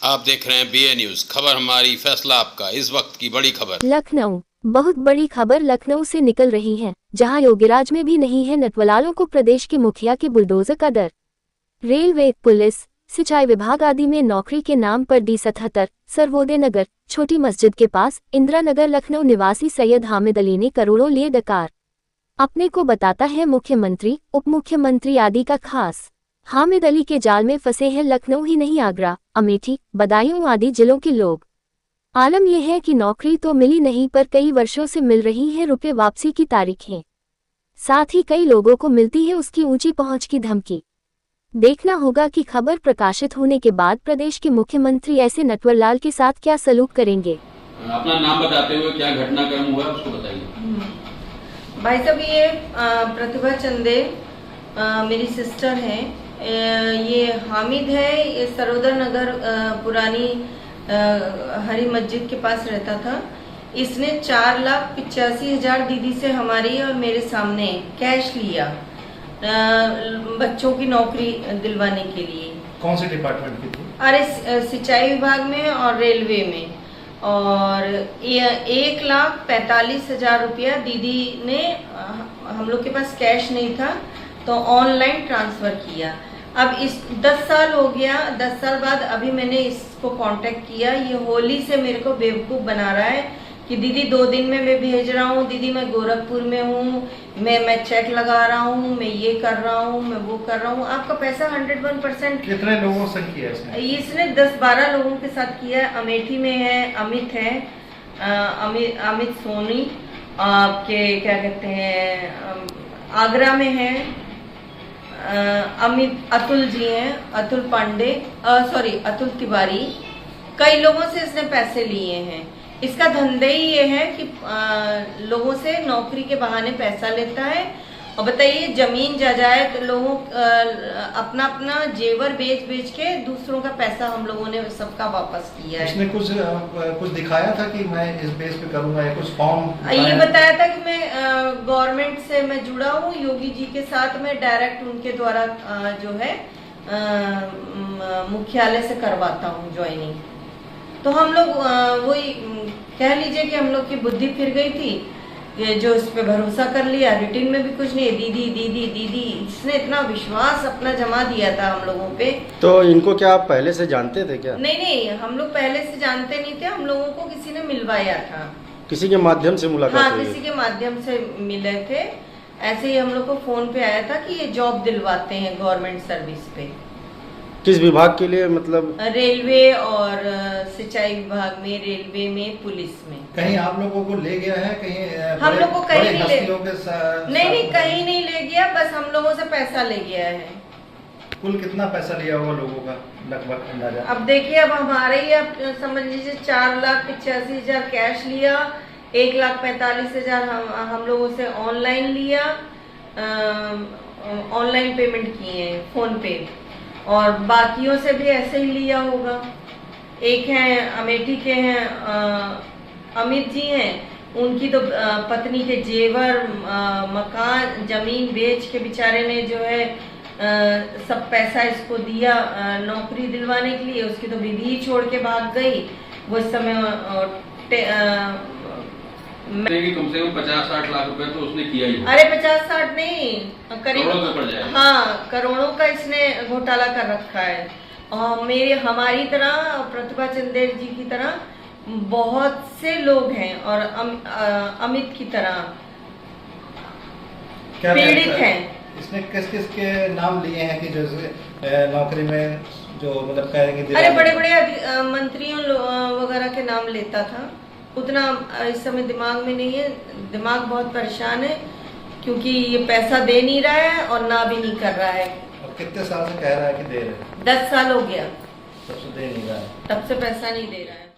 आप देख रहे हैं BA न्यूज, खबर हमारी फैसला आपका। इस वक्त की बड़ी खबर। लखनऊ, बहुत बड़ी खबर लखनऊ से निकल रही है, जहां योगीराज में भी नहीं है नटवलालों को प्रदेश के मुखिया के बुलडोजर का डर। रेलवे, पुलिस, सिंचाई विभाग आदि में नौकरी के नाम पर D77, सर्वोदय नगर, छोटी मस्जिद के पास इंदिरा नगर लखनऊ निवासी सैयद हामिद अली ने करोड़ों लिए डकार। अपने को बताता है मुख्यमंत्री, उप मुख्यमंत्री आदि का खास। हामिद अली के जाल में फंसे हैं लखनऊ ही नहीं, आगरा, अमेठी, बदायूं आदि जिलों के लोग। आलम यह है कि नौकरी तो मिली नहीं, पर कई वर्षों से मिल रही है रुपए वापसी की तारीखें। साथ ही कई लोगों को मिलती है उसकी ऊंची पहुंच की धमकी। देखना होगा कि खबर प्रकाशित होने के बाद प्रदेश के मुख्यमंत्री ऐसे नटवरलाल के साथ क्या सलूक करेंगे। अपना नाम बताते हुए क्या घटनाक्रम हुआ उसको बताइए। भाई साहब, ये प्रतिभा चंदे मेरी सिस्टर हैं। ये हामिद है, ये सर्वोदय नगर पुरानी हरी मस्जिद के पास रहता था। इसने 4,85,000 दीदी से हमारी और मेरे सामने कैश लिया बच्चों की नौकरी दिलवाने के लिए। कौन से डिपार्टमेंट की थी? अरे सिंचाई विभाग में और रेलवे में। और 1,45,000 रुपया दीदी ने, हम लोग के पास कैश नहीं था तो ऑनलाइन ट्रांसफर किया। अब इस 10 साल हो गया, 10 साल बाद अभी मैंने इसको कांटेक्ट किया। ये होली से मेरे को बेवकूफ़ बना रहा है कि दीदी 2 दिन में मैं भेज रहा हूँ, दीदी मैं गोरखपुर में हूँ, मैं चेक लगा रहा हूँ, मैं ये कर रहा हूँ, मैं वो कर रहा हूँ। आपका पैसा 101%। कितने लोगों से किया इसने 10-12 लोगों के साथ किया। अमेठी में है, अमित है, अमित सोनी, आपके क्या कहते हैं, आगरा में है अमित, अतुल जी हैं, अतुल पांडे, सॉरी अतुल तिवारी। कई लोगों से इसने पैसे लिए हैं। इसका धंधा ही ये है कि लोगों से नौकरी के बहाने पैसा लेता है। और बताइए, जमीन जायदाद लोगों अपना अपना जेवर बेच बेच के दूसरों का पैसा हम लोगों ने सबका वापस किया है। इसने कुछ दिखाया था कि मैं इस बेस पे करूंगा, या कुछ फॉर्म ये बताया था कि मैं गवर्नमेंट से मैं जुड़ा हूँ, योगी जी के साथ मैं डायरेक्ट उनके द्वारा जो है मुख्यालय से करवाता हूँ ज्वाइनिंग। तो हम लोग वही कह लीजिए कि हम लोग की बुद्धि फिर गई थी, ये जो इस पे भरोसा कर लिया। रिटिन में भी कुछ नहीं, दीदी दीदी दीदी, इसने इतना विश्वास अपना जमा दिया था हम लोगों पे। तो इनको क्या आप पहले से जानते थे क्या? नहीं, हम लोग पहले से जानते नहीं थे। हम लोगों को किसी ने मिलवाया था, किसी के माध्यम से मुलाकात हाँ, हुई? किसी के माध्यम से मिले थे। ऐसे ही हम लोग को फोन पे आया था कि ये जॉब दिलवाते हैं गवर्नमेंट सर्विस पे। किस विभाग के लिए? मतलब रेलवे और सिंचाई विभाग में, रेलवे में, पुलिस में। कहीं आप लोगों को ले गया है? कहीं हम लोग को कहीं नहीं ले, नहीं कहीं नहीं ले गया, बस हम लोगों से पैसा ले गया है। कुल कितना पैसा लिया होगा लोगों का लगभग अंदाजा? अब देखिए, अब हमारे ही आप समझ लीजिए 4,85,000 कैश लिया, 1,45,000 हम लोगों से ऑनलाइन लिया, ऑनलाइन पेमेंट किए हैं फोन पे। और बाकियों से भी ऐसे ही लिया होगा। एक हैं अमेठी के हैं, अमित जी हैं, उनकी तो पत्नी के जेवर, मकान, जमीन बेच के बेचारे ने जो है सब पैसा इसको दिया नौकरी दिलवाने के लिए। उसकी तो बीवी ही छोड़ के भाग गई। वो इस समय कम से कम 50-60 लाख रुपए तो उसने किया ही। अरे 50-60 नहीं, करीब करोड़ों में पड़ जाएगा। हाँ, करोड़ों का इसने घोटाला कर रखा है। और हमारी तरह, प्रतिभा चंदेल जी की तरह बहुत से लोग हैं, और अमित की तरह पीड़ित हैं। इसने किस के नाम लिए हैं कि जैसे नौकरी में जो मतलब कहेंगे? अरे बड़े बड़े मंत्रियों वगैरह के नाम लेता था। उतना इस समय दिमाग में नहीं है, दिमाग बहुत परेशान है, क्योंकि ये पैसा दे नहीं रहा है और ना भी नहीं कर रहा है। और कितने साल से कह रहा है कि दे रहे हैं? 10 साल हो गया, तब से दे नहीं रहा है, तब से पैसा नहीं दे रहा है।